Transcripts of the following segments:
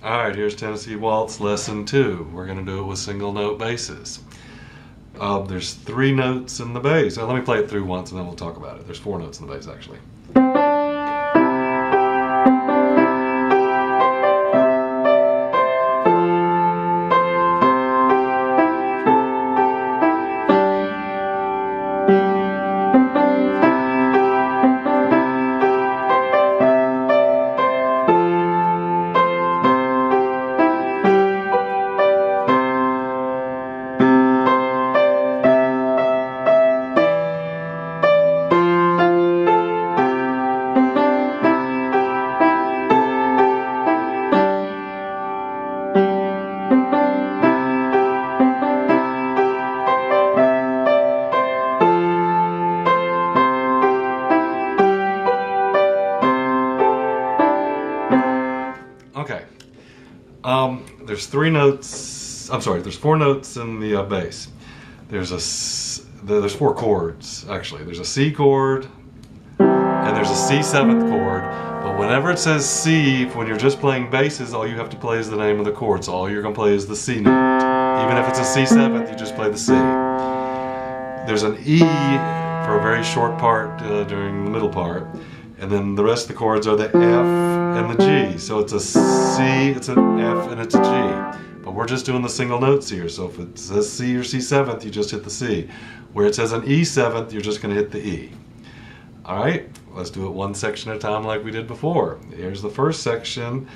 Alright, here's Tennessee Waltz Lesson 2. We're going to do it with single note basses. There's 3 notes in the bass. Let me play it through once and then we'll talk about it. There's 4 notes in the bass actually. Okay, there's 3 notes, there's 4 notes in the bass. There's 4 chords, actually. There's a C chord, and there's a C7th chord, but whenever it says C, when you're just playing basses, all you have to play is the name of the chord, so all you're going to play is the C note. Even if it's a C7th, you just play the C. There's an E for a very short part during the middle part, and then the rest of the chords are the F and the G. So it's a C, it's an F, and it's a G. But we're just doing the single notes here, so if it says C or C7th, you just hit the C. Where it says an E7th, you're just going to hit the E. Alright, let's do it one section at a time like we did before. Here's the first section.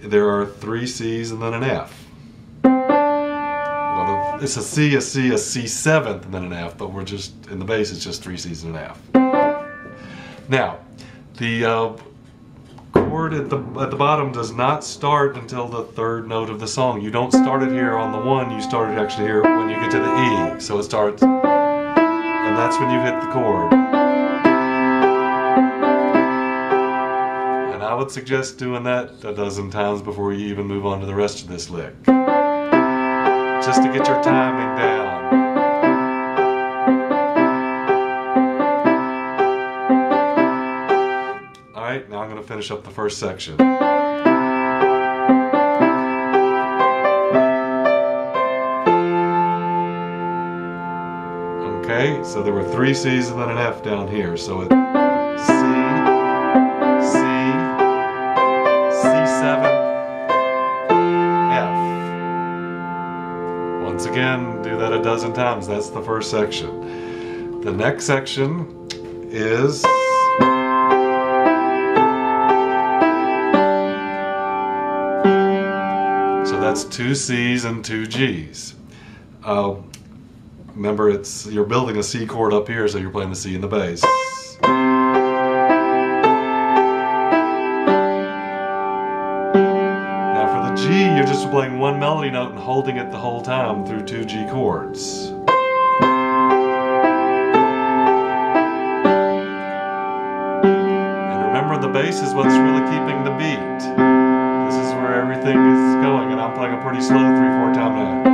There are 3 C's and then an F. Well, it's a C, a C, a C7th, and then an F, but we're just, in the bass, it's just 3 C's and an F. Now, the chord at the bottom does not start until the 3rd note of the song. You don't start it here on the 1, you start it actually here when you get to the E. So it starts, and that's when you hit the chord. And I would suggest doing that a dozen times before you even move on to the rest of this lick. Just to get your timing down. Alright, now I'm going to finish up the first section. Okay, so there were 3 C's and then an F down here. So it's C, C, C7, F. Once again, do that a dozen times. That's the first section. The next section is that's 2 C's and 2 G's. Remember, you're building a C chord up here, so you're playing the C in the bass. Now for the G, you're just playing 1 melody note and holding it the whole time through 2 G chords. And remember, the bass is what's really keeping the beat. This is where everything is going, and I'm playing a pretty slow 3/4 time note.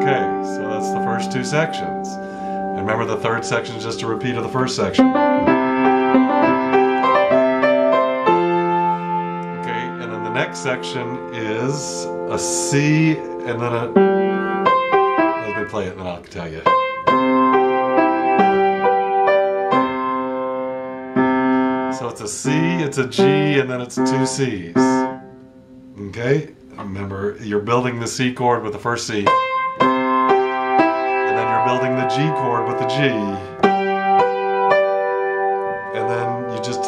Okay, so that's the first 2 sections. And remember, the 3rd section is just a repeat of the first section. Okay, and then the next section is a C and then a... Let me play it and then I'll tell you. So it's a C, it's a G, and then it's 2 C's. Okay? Remember, you're building the C chord with the first C. And then you're building the G chord with the G. And then you just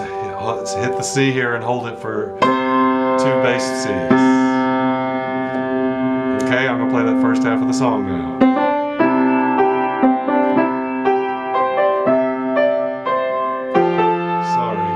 hit the C here and hold it for 2 bass C's. Okay, I'm going to play that first half of the song now. Sorry.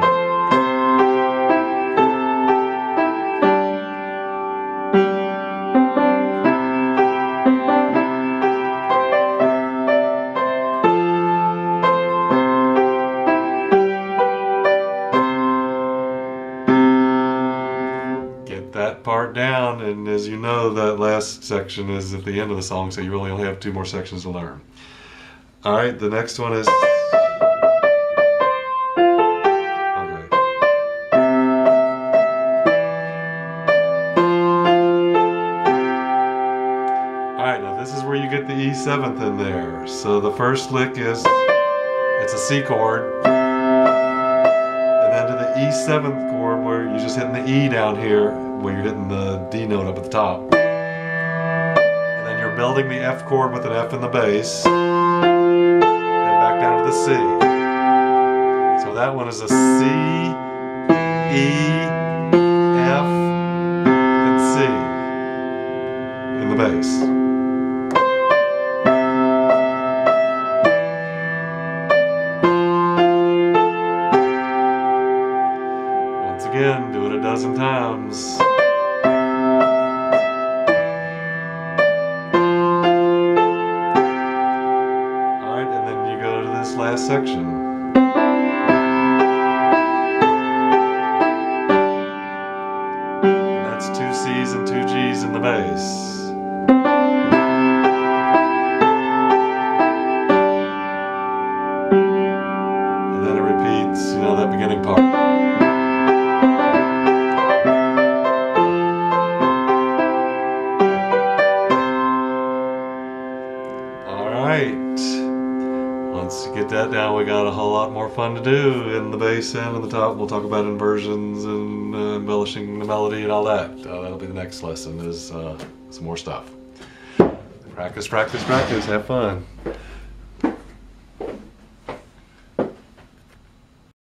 Get that part down, and as you know, that last last section is at the end of the song, so you really only have 2 more sections to learn. Alright, the next one is... Alright, now this is where you get the E7th in there. So the first lick is, it's a C chord, and then to the E7th chord where you're just hitting the E down here, where you're hitting the D note up at the top. And then you're building the F chord with an F in the bass, and back down to the C. So that one is a C, E, F, and C in the bass. Again, do it a dozen times. Alright, and then you go to this last section. And that's 2 C's and 2 G's in the bass. And then it repeats, you know, that beginning part. Once you get that down, we got a whole lot more fun to do in the bass and in the top. We'll talk about inversions and embellishing the melody and all that. That'll be the next lesson, is some more stuff. Practice, practice, practice. Have fun.